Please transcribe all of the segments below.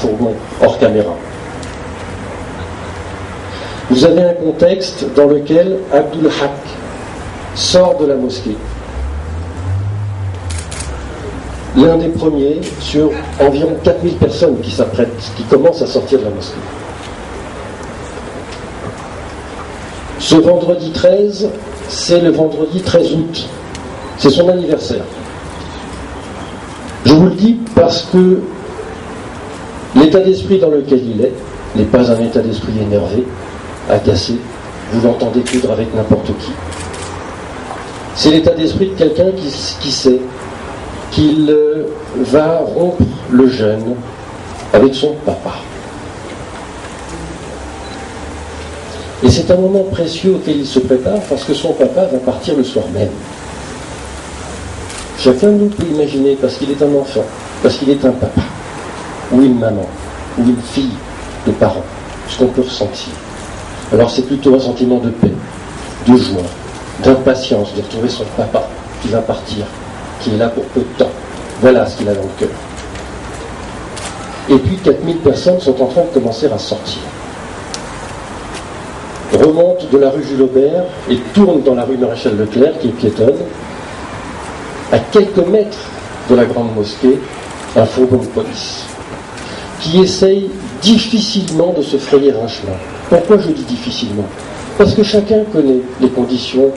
fourgon hors caméra. Vous avez un contexte dans lequel Abdul Haq sort de la mosquée. L'un des premiers sur environ 4000 personnes qui commencent à sortir de la mosquée. Ce vendredi 13, c'est le vendredi 13 août. C'est son anniversaire. Je vous le dis parce que l'état d'esprit dans lequel il est n'est pas un état d'esprit énervé, agacé. Vous l'entendez coudre avec n'importe qui. C'est l'état d'esprit de quelqu'un qui sait qu'il va rompre le jeûne avec son papa. Et c'est un moment précieux auquel il se prépare parce que son papa va partir le soir même. Chacun de nous peut imaginer, parce qu'il est un enfant, parce qu'il est un papa, ou une maman, ou une fille de parents, ce qu'on peut ressentir. Alors c'est plutôt un sentiment de paix, de joie, d'impatience de retrouver son papa qui va partir, qui est là pour peu de temps. Voilà ce qu'il a dans le cœur. Et puis 4000 personnes sont en train de commencer à sortir. Remontent de la rue Jules Aubert et tournent dans la rue Maréchal Leclerc, qui est piétonne. À quelques mètres de la grande mosquée, un fourgon de police qui essaye difficilement de se frayer un chemin. Pourquoi je dis difficilement ? Parce que chacun connaît les conditions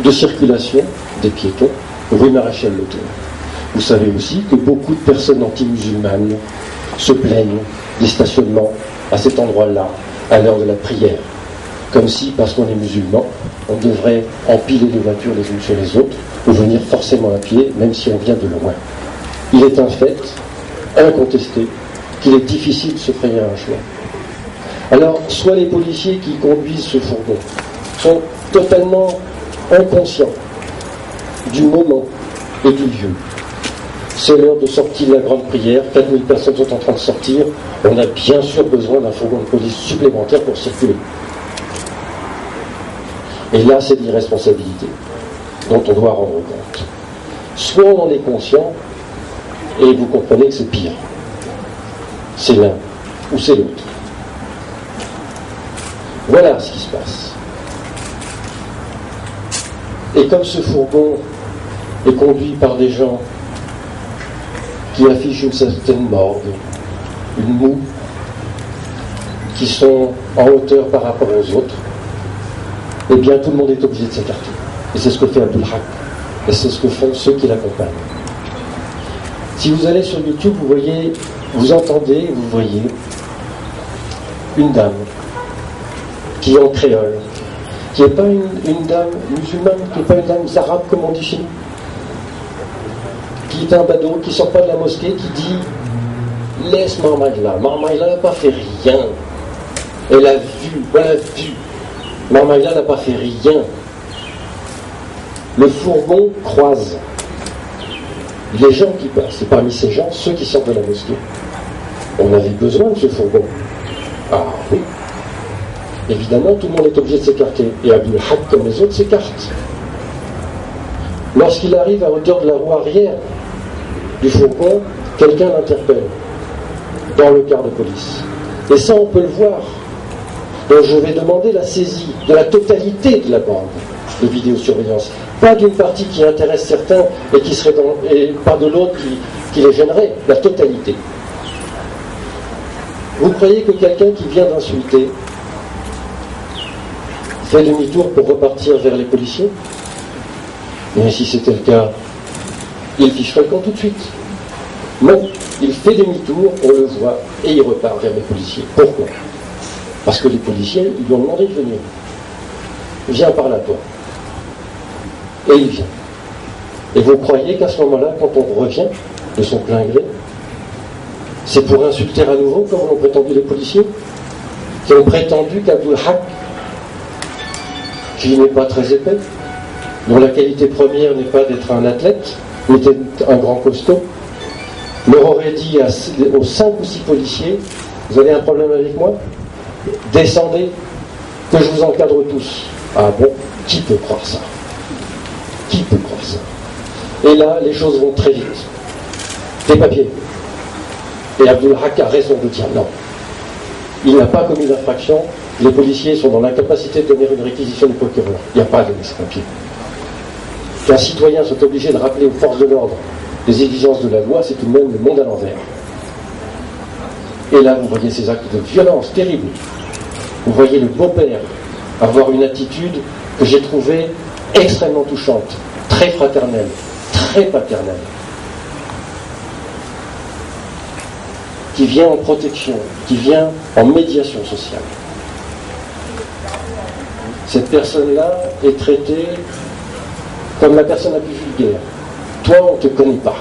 de circulation des piétons, rue Maréchal Leclerc. Vous savez aussi que beaucoup de personnes anti-musulmanes se plaignent des stationnements à cet endroit-là, à l'heure de la prière. Comme si, parce qu'on est musulman, on devrait empiler les voitures les unes sur les autres, ou venir forcément à pied, même si on vient de loin. Il est un fait, incontesté, qu'il est difficile de se frayer un chemin. Alors, soit les policiers qui conduisent ce fourgon sont totalement inconscients du moment et du lieu. C'est l'heure de sortie de la grande prière, 4000 personnes sont en train de sortir, on a bien sûr besoin d'un fourgon de police supplémentaire pour circuler. Et là, c'est de l'irresponsabilité dont on doit rendre compte. Soit on en est conscient, et vous comprenez que c'est pire. C'est l'un ou c'est l'autre. Voilà ce qui se passe. Et comme ce fourgon est conduit par des gens qui affichent une certaine morgue, une moue, qui sont en hauteur par rapport aux autres, eh bien tout le monde est obligé de s'écarter. Et c'est ce que fait Abdul Haq. Et c'est ce que font ceux qui l'accompagnent. Si vous allez sur YouTube, vous voyez, vous entendez, vous voyez une dame qui est en créole, qui n'est pas une dame musulmane, qui n'est pas une dame arabe comme on dit chez nous, qui est un badaud, qui ne sort pas de la mosquée, qui dit « Laisse Marmaïla. Marmaïla n'a pas fait rien. Elle a vu. Marmaïla n'a pas fait rien. » Le fourgon croise les gens qui passent. Et parmi ces gens, ceux qui sortent de la mosquée. On avait besoin de ce fourgon. Ah oui. Évidemment, tout le monde est obligé de s'écarter. Et Abdul Haq, comme les autres, s'écarte. Lorsqu'il arrive à hauteur de la roue arrière du fourgon, quelqu'un l'interpelle dans le quart de police. Et ça, on peut le voir. Donc je vais demander la saisie de la totalité de la bande de vidéosurveillance. Pas d'une partie qui intéresse certains et qui serait et pas de l'autre qui les gênerait. La totalité. Vous croyez que quelqu'un qui vient d'insulter fait demi-tour pour repartir vers les policiers ? Mais si c'était le cas, il ficherait le camp tout de suite. Non, il fait demi-tour, on le voit, et il repart vers les policiers. Pourquoi ? Parce que les policiers lui ont demandé de venir. Viens par là, toi. Et il vient. Et vous croyez qu'à ce moment-là, quand on revient de son plein gré, c'est pour insulter à nouveau, comme l'ont prétendu les policiers, qui ont prétendu qu'Abdul Haq, qui n'est pas très épais, dont la qualité première n'est pas d'être un athlète, mais d'être un grand costaud, leur aurait dit aux 5 ou 6 policiers, vous avez un problème avec moi ? Descendez, que je vous encadre tous. Ah bon, qui peut croire ça ? Qui peut croire ça ? Et là, les choses vont très vite. Des papiers. Et Abdul Haq a raison de dire non. Il n'a pas commis d'infraction, les policiers sont dans l'incapacité de donner une réquisition du procureur. Il n'y a pas de laisser-passer. Qu'un citoyen soit obligé de rappeler aux forces de l'ordre les exigences de la loi, c'est tout de même le monde à l'envers. Et là, vous voyez ces actes de violence terribles. Vous voyez le beau-père avoir une attitude que j'ai trouvée extrêmement touchante, très fraternelle, très paternelle, qui vient en protection, qui vient en médiation sociale. Cette personne-là est traitée comme la personne la plus vulgaire. Toi, on ne te connaît pas.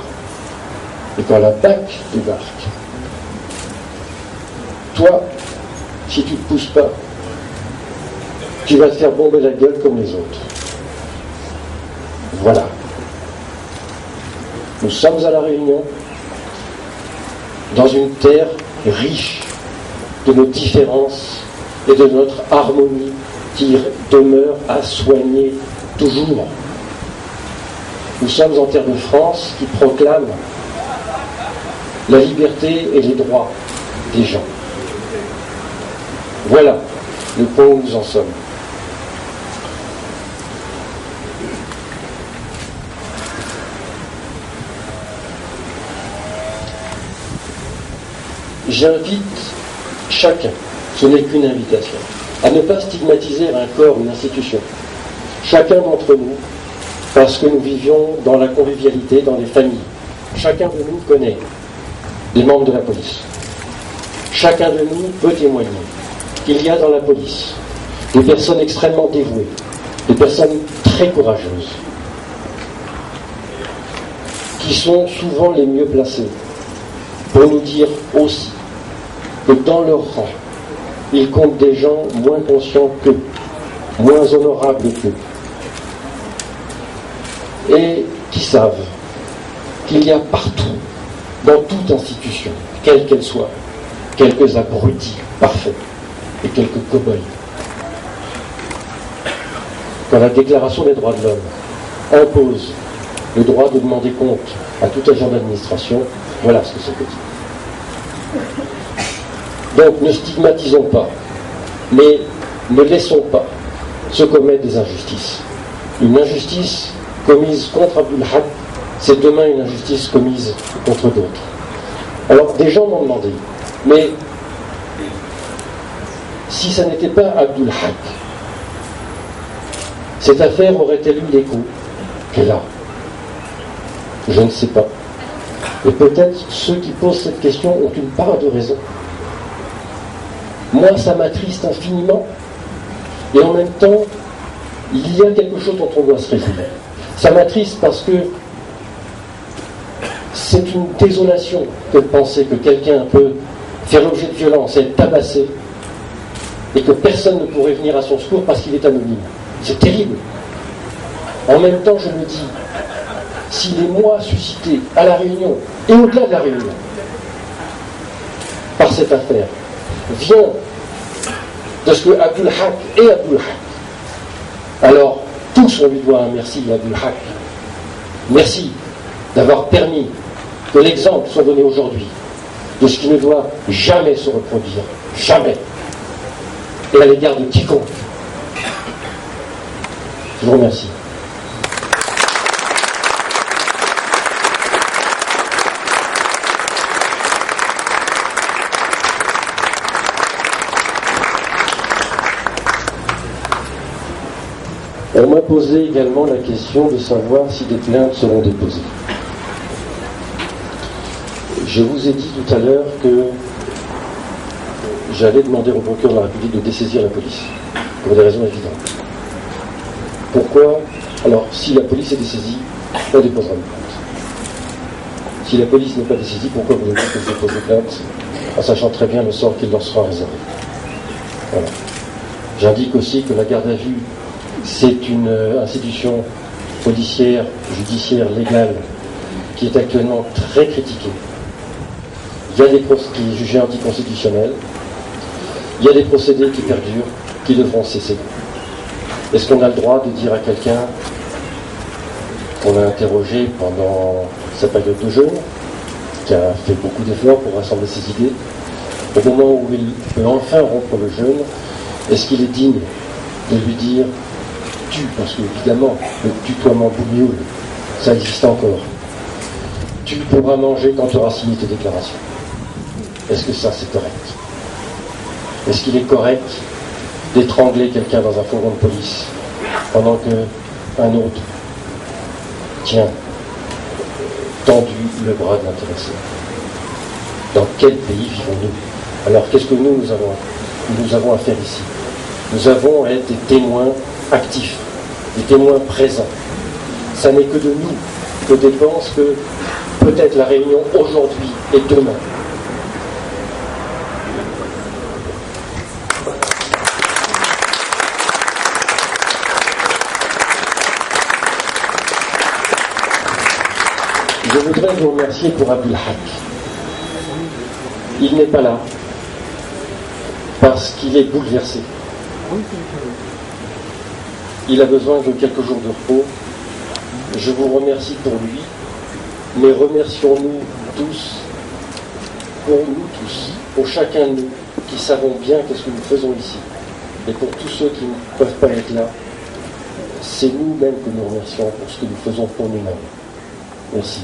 Et quand la BAC débarque, toi, si tu ne te pousses pas, tu vas te faire bomber la gueule comme les autres. Voilà. Nous sommes à La Réunion, dans une terre riche de nos différences et de notre harmonie qui demeure à soigner toujours. Nous sommes en terre de France qui proclame la liberté et les droits des gens. Voilà le point où nous en sommes. J'invite chacun, ce n'est qu'une invitation, à ne pas stigmatiser un corps ou une institution. Chacun d'entre nous, parce que nous vivions dans la convivialité, dans les familles. Chacun de nous connaît les membres de la police. Chacun de nous peut témoigner qu'il y a dans la police des personnes extrêmement dévouées, des personnes très courageuses, qui sont souvent les mieux placées pour nous dire aussi que dans leur rang, ils comptent des gens moins conscients qu'eux, moins honorables qu'eux, et qui savent qu'il y a partout, dans toute institution, quelle qu'elle soit, quelques abrutis parfaits et quelques cow-boys. Quand la Déclaration des droits de l'homme impose le droit de demander compte à tout agent d'administration, voilà ce que ça veut dire. Donc ne stigmatisons pas, mais ne laissons pas se commettre des injustices. Une injustice commise contre Abdul Haq, c'est demain une injustice commise contre d'autres. Alors des gens m'ont demandé, mais si ça n'était pas Abdul Haq, cette affaire aurait-elle eu l'écho qu'elle a? Je ne sais pas. Et peut-être ceux qui posent cette question ont une part de raison. Moi, ça m'attriste infiniment. Et en même temps, il y a quelque chose dont on doit se réjouir. Ça m'attriste parce que c'est une désolation que de penser que quelqu'un peut faire l'objet de violence, être tabassé, et que personne ne pourrait venir à son secours parce qu'il est anonyme. C'est terrible. En même temps, je me dis, si les mois suscités à La Réunion, et au-delà de La Réunion, par cette affaire, vient de ce que Abdul Haq est Abdul Haq, alors tous on lui doit un merci à Abdul Haq. Merci d'avoir permis que l'exemple soit donné aujourd'hui de ce qui ne doit jamais se reproduire, jamais, et à l'égard de quiconque. Je vous remercie. On m'a posé également la question de savoir si des plaintes seront déposées. Je vous ai dit tout à l'heure que j'allais demander au procureur de la République de dessaisir la police, pour des raisons évidentes. Pourquoi? Alors, si la police est dessaisie, on déposera une plainte. Si la police n'est pas dessaisie, pourquoi vous voulez que je dépose une plainte, en sachant très bien le sort qu'il leur sera réservé? Voilà. J'indique aussi que la garde à vue, c'est une institution policière, judiciaire, légale, qui est actuellement très critiquée. Il y a des procédés qui est jugé anticonstitutionnels, il y a des procédés qui perdurent, qui devront cesser. Est-ce qu'on a le droit de dire à quelqu'un qu'on a interrogé pendant sa période de jeûne, qui a fait beaucoup d'efforts pour rassembler ses idées. Au moment où il peut enfin rompre le jeûne, est-ce qu'il est digne de lui dire « tu », parce qu'évidemment, le tutoiement bougnoule, ça existe encore. Tu pourras manger quand tu auras signé tes déclarations. Est-ce que ça, c'est correct? Est-ce qu'il est correct d'étrangler quelqu'un dans un fourgon de police pendant qu'un autre tient tendu le bras de l'intéressé? Dans quel pays vivons-nous? Alors qu'est-ce que nous avons à faire ici? Nous avons à être des témoins actifs, des témoins présents. Ça n'est que de nous que dépend ce que peut-être la Réunion aujourd'hui et demain. Je voudrais vous remercier pour Abdul Haq. Il n'est pas là parce qu'il est bouleversé. Il a besoin de quelques jours de repos. Je vous remercie pour lui, mais remercions-nous tous, pour chacun de nous qui savons bien qu'est-ce que nous faisons ici. Et pour tous ceux qui ne peuvent pas être là, c'est nous-mêmes que nous remercions pour ce que nous faisons pour nous-mêmes. Merci.